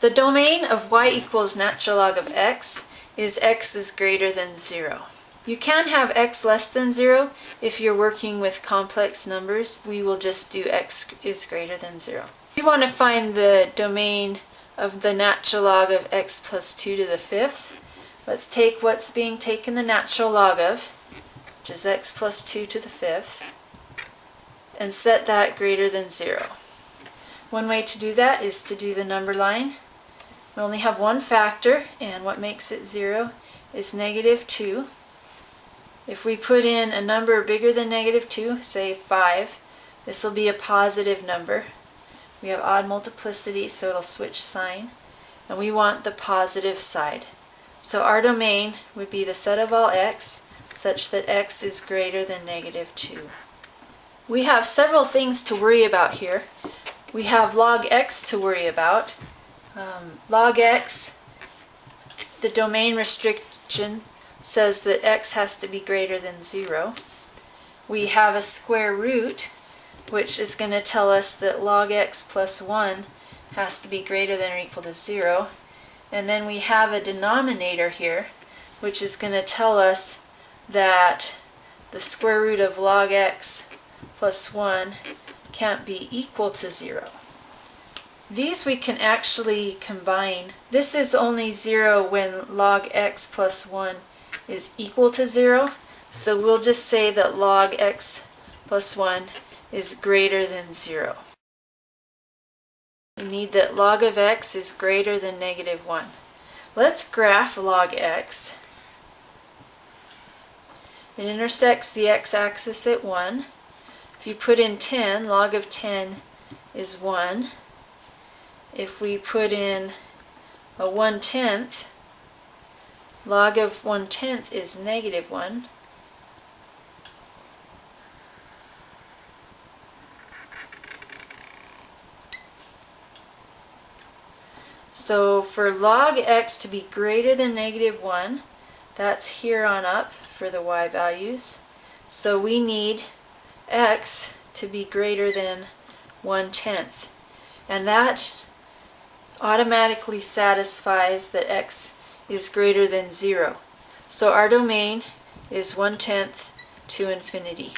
The domain of y equals natural log of x is greater than 0. You can have x less than 0 if you're working with complex numbers. We will just do x is greater than 0. We want to find the domain of the natural log of x plus 2 to the fifth. Let's take what's being taken the natural log of, which is x plus 2 to the fifth, and set that greater than 0. One way to do that is to do the number line. We only have one factor, and what makes it 0 is negative 2. If we put in a number bigger than negative 2, say 5, this will be a positive number. We have odd multiplicity, so it'll switch sign, and we want the positive side. So our domain would be the set of all x such that x is greater than negative 2. We have several things to worry about here. We have log x to worry about. Log x, the domain restriction says that x has to be greater than 0. We have a square root, which is going to tell us that log x plus 1 has to be greater than or equal to 0. And then we have a denominator here, which is going to tell us that the square root of log x plus 1 can't be equal to 0. These we can actually combine. This is only 0 when log x plus 1 is equal to 0. So we'll just say that log x plus 1 is greater than 0. We need that log of x is greater than negative 1. Let's graph log x. It intersects the x-axis at 1. If you put in 10, log of 10 is 1. If we put in a 1/10, log of 1/10 is negative 1. So for log x to be greater than negative 1, that's here on up for the y values. So we need x to be greater than 1/10. And that automatically satisfies that x is greater than 0. So our domain is 1/10 to infinity.